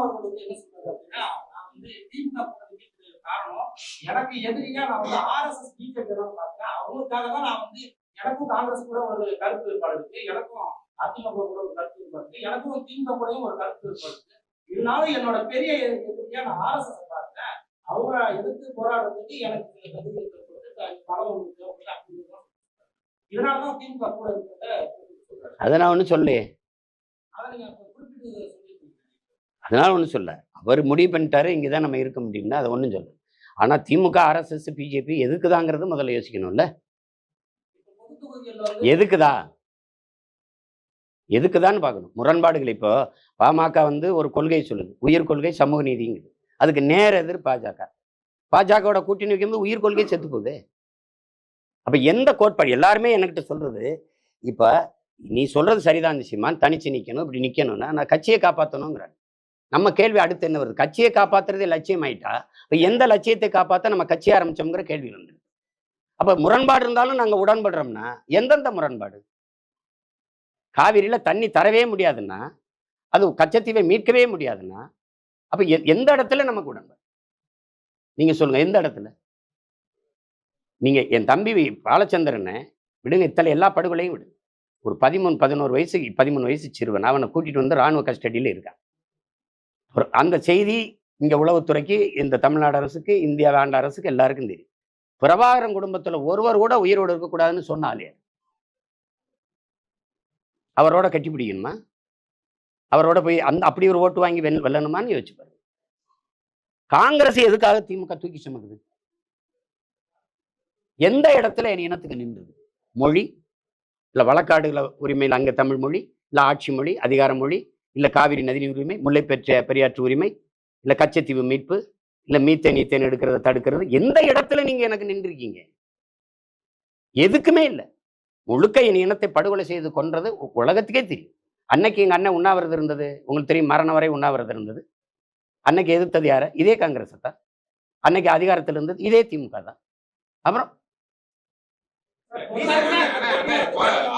அவர்களுக்கு என்ன சொல்றது அப்படின்னா, நான் வந்து திமுக கூட்டணிக்கு காரணம் எனக்கு எதிரியா நான் வந்து ஆர்எஸ்எஸ் பிஜேபி தான் பார்த்தேன். அவங்களுக்காக தான் நான் வந்து எனக்கும் காங்கிரஸ் கூட ஒரு கருத்து வேறுபாடு இருக்கு, எனக்கும் அதிமுக கூட ஒரு கருத்து வேறுபாடு இருக்கு, எனக்கும் திமுக கூடயும் ஒரு கருத்து வேறுபாடு இருக்கு. இருந்தாலும் என்னோட பெரிய எதிரியா நான் ஆர்எஸ்எஸ் பார்த்தேன். அவங்க எதிர்த்து போராடுறதுக்கு எனக்கு பலம் இருக்கு அப்படின்னு. இதனாலதான் திமுக கூட இருக்கிறத அதை நான் ஒன்றும் சொல்லலையே. அதை நீங்க குறிப்பிட்டு சொல்லியிருக்கீங்க. அதனால ஒன்றும் சொல்ல. அவர் முடிவு பண்ணிட்டாரு இங்கே தான் நம்ம இருக்க முடியும்னா அதை ஒன்றும் சொல்ல. ஆனால் திமுக ஆர்எஸ்எஸ் பிஜேபி எதுக்குதாங்கிறது முதல்ல யோசிக்கணும்ல. எதுக்குதா எதுக்குதான்னு பார்க்கணும். முரண்பாடுகள் இப்போ பாமக வந்து ஒரு கொள்கை சொல்லுது, உயிர் கொள்கை சமூக நீதிங்குது. அதுக்கு நேர் எதிர் பாஜக. பாஜகவோட கூட்டணி வைக்கும்போது உயிர் கொள்கை செத்து போகுது. அப்ப எந்த கோட்பாடு எல்லாருமே என்கிட்ட சொல்றது, இப்ப நீ சொல்றது சரிதான் சீமான், தனிச்சு நிக்கணும், இப்படி நிக்கணும்னா நான் கட்சியை காப்பாற்றணுங்கிறேன். நம்ம கேள்வி அடுத்து என்ன வருது? கட்சியை காப்பாத்துறதே லட்சியம் ஆயிட்டா இப்ப எந்த லட்சியத்தை காப்பாற்ற நம்ம கட்சி ஆரம்பிச்சோங்கிற கேள்வி வந்து. அப்ப முரண்பாடு இருந்தாலும் நாங்க உடன்படுறோம்னா எந்தெந்த முரண்பாடு? காவிரியில தண்ணி தரவே முடியாதுன்னா, அது கச்சத்தீவை மீட்கவே முடியாதுன்னா, அப்ப எந்த இடத்துல நமக்கு உடன்பாடு? நீங்க சொல்லுங்க, எந்த இடத்துல? நீங்க என் தம்பி பாலச்சந்திரனை விடுங்க, இத்தனை எல்லா படுகொலையும் விடு. ஒரு 13 வயசு சிறுவன், அவனை கூட்டிட்டு வந்து ராணுவ கஸ்டடியில் இருக்கான். அந்த செய்தி இங்க உளவுத்துறைக்கு, இந்த தமிழ்நாடு அரசுக்கு, இந்தியா ஆண்ட அரசுக்கு எல்லாருக்கும் தெரியும். பிரபாகரன் குடும்பத்துல ஒருவர் கூட உயிரோடு இருக்கக்கூடாதுன்னு சொன்னாலே அவரோட கட்டி பிடிக்கணுமா? அவரோட போய் அப்படி ஒரு ஓட்டு வாங்கி வெல்லணுமான்னு யோசிச்சு பாருங்க. காங்கிரஸ் எதுக்காக திமுக தூக்கி சுமக்குது? எந்த இடத்துல என் இனத்துக்கு நின்றது? மொழி இல்ல வழக்காடுகள உரிமையில் அங்க தமிழ் மொழி, இல்ல ஆட்சி மொழி, அதிகார மொழி, இல்ல காவிரி நதி உரிமை, முல்லை பெற்ற பெரியாற்று உரிமை, இல்ல கச்சத்தீவு மீட்பு, இல்ல மீத்தேன் எடுக்கிறத தடுக்கிறது. எந்த இடத்துல நீங்க எனக்கு நின்றுருக்கீங்க? எதுக்குமே இல்லை. முழுக்க என் இனத்தை படுகொலை செய்து கொன்றது உலகத்துக்கே தெரியும். அன்னைக்கு எங்க அண்ணன் உண்ணாவிரதம் இருந்தது, உங்களுக்கு தெரியும், மரணம் வரை உண்ணாவிரதம் இருந்தது. அன்னைக்கு எதிர்த்தது யார? இதே காங்கிரஸ் தான். அன்னைக்கு அதிகாரத்தில் இருந்தது இதே திமுக தான். அப்புறம்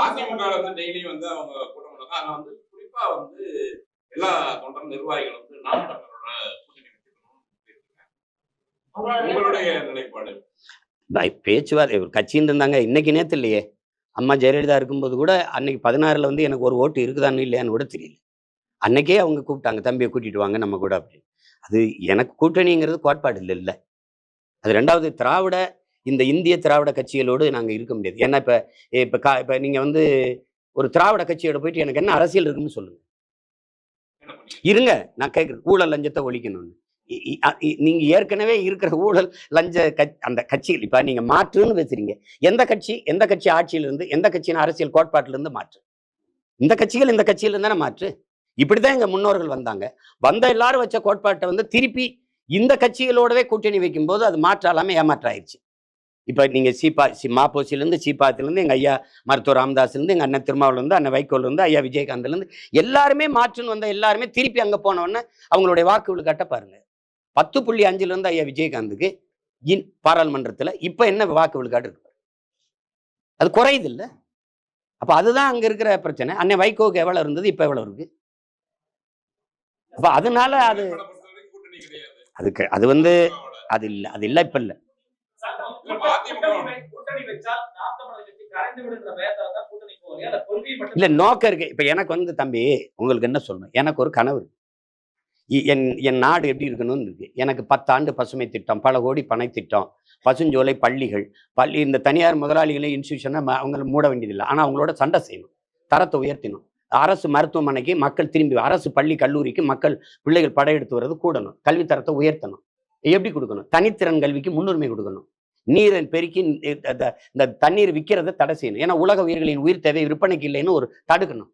அதிமுக வந்து டெய்லி வந்து அவங்க கூட்டம் பண்ணுவாங்க. ஆனா வந்து குறிப்பா வந்து எல்லா தொண்டர் நிர்வாகிகள் வந்து நாம் தமிழரோட கூட்டணி வச்சிருக்கணும். உங்களுடைய நிலைப்பாடு? பேச்சுவார்த்தை கட்சின்னு இருந்தாங்க. இன்னைக்கு நேத்து இல்லையே, அம்மா ஜெயலலிதா இருக்கும்போது கூட அன்னைக்கு 16 வந்து எனக்கு ஒரு ஓட்டு இருக்குதான்னு இல்லையான்னு கூட தெரியல. அன்னைக்கே அவங்க கூப்பிட்டாங்க, தம்பியை கூட்டிட்டு வாங்க நம்ம கூட அப்படின்னு. அது எனக்கு கூட்டணிங்கிறது கோட்பாடு இல்லை. அது ரெண்டாவது, திராவிட இந்த இந்திய திராவிட கட்சிகளோடு நாங்கள் இருக்க முடியாது. ஏன்னா இப்போ நீங்கள் வந்து ஒரு திராவிட கட்சியோட போயிட்டு எனக்கு என்ன அரசியல் இருக்குன்னு சொல்லுங்க. இருங்க, நான் கேட்குறேன், ஊழல் லஞ்சத்தை ஒழிக்கணும்னு. நீங்கள் ஏற்கனவே இருக்கிற ஊழல் லஞ்ச அந்த கட்சிகள் இப்போ நீங்கள் மாற்றுன்னு பேசுறீங்க. எந்த கட்சி ஆட்சியிலிருந்து, எந்த கட்சியின் அரசியல் கோட்பாட்டிலிருந்து மாற்று? இந்த கட்சியிலிருந்து தானே மாற்று. இப்படிதான் எங்க முன்னோர்கள் வந்தாங்க. வந்த எல்லாரும் வச்ச கோட்பாட்டை வந்து திருப்பி இந்த கட்சிகளோடவே கூட்டணி வைக்கும் போது அது மாற்றாலாம ஏமாற்றாயிருச்சு. இப்ப நீங்க மாப்போசிலிருந்து, சீப்பாத்திலிருந்து, எங்க ஐயா மருத்துவர் ராமதாஸ்லேருந்து, எங்க அண்ணன் திருமாவிலிருந்து, அண்ணன் வைகோலிருந்து, ஐயா விஜயகாந்த்லேருந்து எல்லாருமே மாற்றுன்னு வந்த எல்லாருமே திருப்பி அங்க போனோடனே அவங்களுடைய வாக்கு விழுக்காட்ட பாருங்க. 10.5 ஐயா விஜயகாந்துக்கு பாராளுமன்றத்துல இப்ப என்ன வாக்கு விழுக்காடு இருக்கு? அது குறையுது இல்ல? அப்ப அதுதான் அங்க இருக்கிற பிரச்சனை. அண்ணன் வைகோக்கு எவ்வளவு இருந்தது, இப்ப எவ்வளவு இருக்கு? அப்ப அதனால அது வந்து அது இல்ல இப்ப இல்ல. இல்ல நோக்கம் இருக்கு. இப்ப எனக்கு வந்து தம்பி உங்களுக்கு என்ன சொல்லணும், எனக்கு ஒரு கனவு இருக்கு. என் நாடு எப்படி இருக்கணும்னு இருக்கு. எனக்கு 10 ஆண்டு பசுமை திட்டம், பல கோடி பனை திட்டம், பசுஞ்சோலை, பள்ளிகள், இந்த தனியார் முதலாளிகளை இன்ஸ்டியூஷனை அவங்களை மூட வேண்டியதில்லை. ஆனா அவங்களோட சண்டை செய்யணும், தரத்தை உயர்த்தணும். அரசு மருத்துவமனைக்கு மக்கள் திரும்பி, அரசு பள்ளி கல்லூரிக்கு மக்கள் பிள்ளைகள் படையெடுத்து வர்றது கூடணும், கல்வி தரத்தை உயர்த்தணும். எப்படி கொடுக்கணும்? தனித்திறன் கல்விக்கு முன்னுரிமை கொடுக்கணும். நீரை பெருக்கி இந்த தண்ணீர் விற்கிறத தடை செய்யணும். ஏன்னா உலக உயிர்களின் உயிர் தேவை விற்பனைக்கு இல்லைன்னு ஒரு தடுக்கணும்.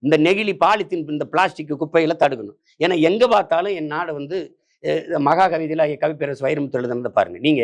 இந்த நெகிழி, பாலித்தீன், இந்த பிளாஸ்டிக் குப்பைகளை தடுக்கணும். ஏன்னா எங்க பார்த்தாலும் என் நாடு வந்து மகா கவிதையில கவிப்பேரசு வைரமுத்து எழுதுனதை பாருங்க. நீங்க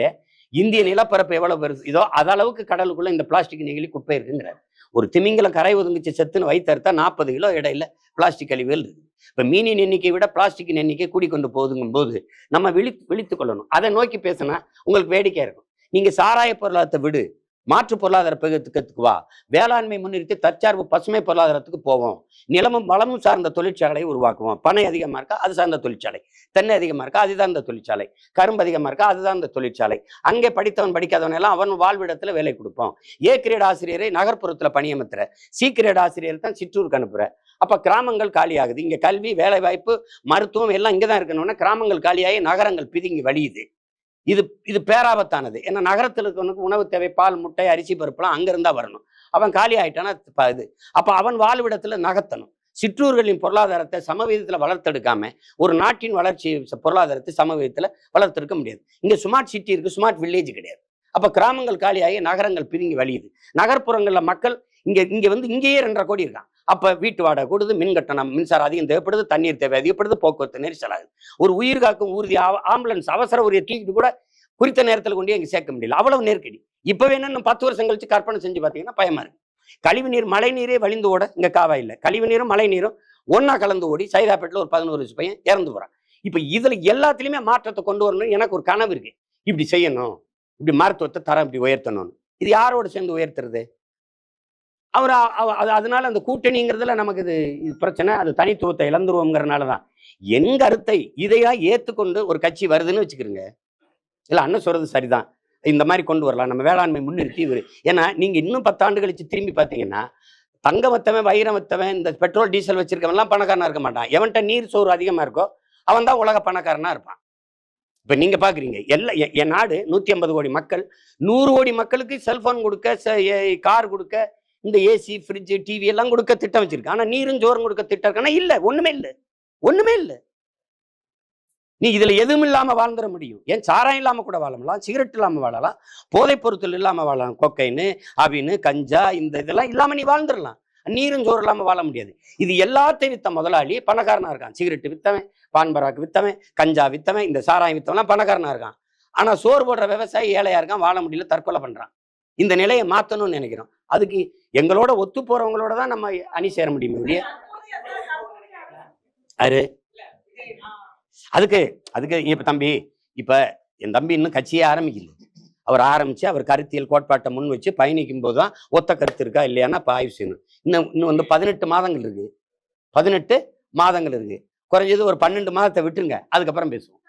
இந்திய நிலப்பரப்பு எவ்வளவு பெருசு இதோ அதளவுக்கு கடலுக்குள்ள இந்த பிளாஸ்டிக் நெகிழி குப்பை இருக்குங்கிறார். ஒரு திமிங்கலம் கரை ஒதுங்கிச்சு செத்துன்னு வைத்தறுத்தா 40 கிலோ இடையில பிளாஸ்டிக் கழிவுகள் இருக்கு. இப்ப மீனின் எண்ணிக்கை விட பிளாஸ்டிக்கின் எண்ணிக்கை கூடிக்கொண்டு போகுதுங்கும் போது நம்ம விழித்து கொள்ளணும். அதை நோக்கி பேசினா உங்களுக்கு வேடிக்கையா இருக்கும். நீங்க சாராய பொருளாதாரத்தை விடு, மாற்று பொருளாதார பெருக்கத்துக்கு வா, வேளாண்மை முன்னிறுத்தி தற்சார்பு பசுமை பொருளாதாரத்துக்கு போவோம், நிலமும் வளமும் சார்ந்த தொழிற்சாலையை உருவாக்குவோம். பனை அதிகமா இருக்கா அது சார்ந்த தொழிற்சாலை, தென்னை அதிகமா இருக்கா அதுதான் இந்த தொழிற்சாலை, கரும்பு அதிகமா இருக்கா அதுதான் இந்த தொழிற்சாலை. அங்கே படித்தவன் படிக்காதவன் எல்லாம் அவன் வாழ்விடத்துல வேலை கொடுப்போம். ஏ கிரேட் ஆசிரியரை நகர்ப்புறத்துல பணியமர்த்துற, சி கிரேட் ஆசிரியர் தான் சிற்றூருக்கு அனுப்புற. அப்ப கிராமங்கள் காலியாகுது. இங்க கல்வி, வேலை வாய்ப்பு, மருத்துவம் எல்லாம் இங்கதான் இருக்கணும்னா கிராமங்கள் காலியாகி நகரங்கள் பிதுங்கி வழியுது. இது பேராபத்தானது. ஏன்னா நகரத்தில் இருக்கவனுக்கு உணவு தேவை, பால், முட்டை, அரிசி, பருப்புலாம் அங்க இருந்தா வரணும். அவன் காலி ஆயிட்டானா இது. அப்ப அவன் வாழ்விடத்துல நகர்த்தணும். சிற்றூர்களின் பொருளாதாரத்தை சமவீதத்துல வளர்த்தெடுக்காம ஒரு நாட்டின் வளர்ச்சி பொருளாதாரத்தை சமவீதத்துல வளர்த்தெடுக்க முடியாது. இங்க ஸ்மார்ட் சிட்டி இருக்கு, ஸ்மார்ட் வில்லேஜ் கிடையாது. அப்ப கிராமங்கள் காலியாகி நகரங்கள் பிதுங்கி வழியுது. நகர்ப்புறங்கள்ல மக்கள் இங்க வந்து இங்கேயே 2.5 கோடி இருக்கான். அப்ப வீட்டு வாடகை கூடுது, மின் கட்டணம், மின்சாரம் அதிகம் தேவைப்படுது, தண்ணீர் தேவை அதிகப்படுது, போக்குவரத்து நெரிசல் ஆகுது. ஒரு உயிர் காக்கும் ஊர்தி ஆம்புலன்ஸ் அவசர உரிய தூக்கிட்டு கூட குறித்த நேரத்தில் கொண்டு இங்க சேர்க்க முடியல, அவ்வளவு நெருக்கடி. இப்ப வேணும் 10 வருஷம் கழிச்சு கற்பனை செஞ்சு பாத்தீங்கன்னா பயமா இருக்கு. கழிவுநீர், மழை நீரே வழிந்து ஓட இங்க காவாயில் கழிவு நீரும் மழை நீரும் ஒன்னா கலந்து ஓடி சைதாப்பேட்டில் ஒரு 11 வயசு பையன் இறந்து போறான். இப்ப இதுல எல்லாத்துலயுமே மாற்றத்தை கொண்டு வரணும்னு எனக்கு ஒரு கனவு இருக்கு. இப்படி செய்யணும், இப்படி மருத்துவத்தை தரம் இப்படி உயர்த்தணும். இது யாரோட சேர்ந்து உயர்த்துறது? அவர் அதனால அந்த கூட்டணிங்கிறதுல நமக்கு இது பிரச்சனை. அது தனித்துவத்தை இழந்துருவோங்கிறதுனாலதான் என் கருத்தை இதையா ஏத்துக்கொண்டு ஒரு கட்சி வருதுன்னு வச்சுக்கிறீங்க. இல்ல அண்ணன் சொல்றது சரிதான், இந்த மாதிரி கொண்டு வரலாம், நம்ம வேளாண்மை முன்னிறுத்தி இவர். ஏன்னா நீங்க இன்னும் 10 ஆண்டு கழிச்சு திரும்பி பார்த்தீங்கன்னா தங்கம் வத்தவன், வைரம் வத்தவன், இந்த பெட்ரோல் டீசல் வச்சிருக்கவன்லாம் பணக்காரனா இருக்க மாட்டான். எவன்கிட்ட நீர் சோறு அதிகமா இருக்கோ அவன் தான் உலக பணக்காரனா இருப்பான். இப்ப நீங்க பாக்குறீங்க என் நாடு 150 கோடி மக்கள், 100 கோடி மக்களுக்கு செல்போன் கொடுக்க, கார் கொடுக்க, இந்த ஏசி, ஃப்ரிட்ஜ், டிவி எல்லாம் கொடுக்க திட்டம் வச்சிருக்கு. ஆனா நீரும் சோறும் கொடுக்க திட்டம் இருக்கானா? இல்ல, ஒண்ணுமே இல்லை, ஒண்ணுமே இல்லை. நீ இதுல எதுவும் இல்லாம வாழ்ந்துட முடியும். ஏன் சாராயம் இல்லாம கூட வாழலாம், சிகரெட் இல்லாம வாழலாம், போதைப் பொருட்கள் இல்லாம வாழலாம், கொக்கைன்னு, அபின்னு, கஞ்சா, இந்த இதெல்லாம் இல்லாம நீ வாழ்ந்துடலாம். நீரும் சோறு இல்லாம வாழ முடியாது. இது எல்லாத்தையும் வித்த முதலாளி பணக்காரனா இருக்கான். சிகரெட் வித்தவன், பான்பராக்கு வித்தவன், கஞ்சா வித்தவன், இந்த சாராயம் வித்தவன்லாம் பணக்காரனா இருக்கான். ஆனா சோறு போடுற விவசாயி ஏழையா இருக்கான், வாழ முடியல, தற்கொலை பண்றான். இந்த நிலையை மாத்தணும்னு நினைக்கிறோம். அதுக்கு எங்களோட ஒத்து போறவங்களோட தான் நம்ம அணி சேர முடியும் இல்லையா? அதுக்கு இப்ப தம்பி, இப்ப என் தம்பி இன்னும் கட்சியே ஆரம்பிக்கல. அவர் ஆரம்பிச்சு அவர் கருத்தியல் கோட்பாட்டை முன் வச்சு பயணிக்கும் போதுதான் ஒத்த கருத்து இருக்கா இல்லையானா இப்ப ஆய்வு செய்யணும். இன்னும் வந்து 18 மாதங்கள் இருக்கு, 18 மாதங்கள் இருக்கு. குறைஞ்சது ஒரு 12 மாதத்தை விட்டுருங்க, அதுக்கப்புறம் பேசுவோம்.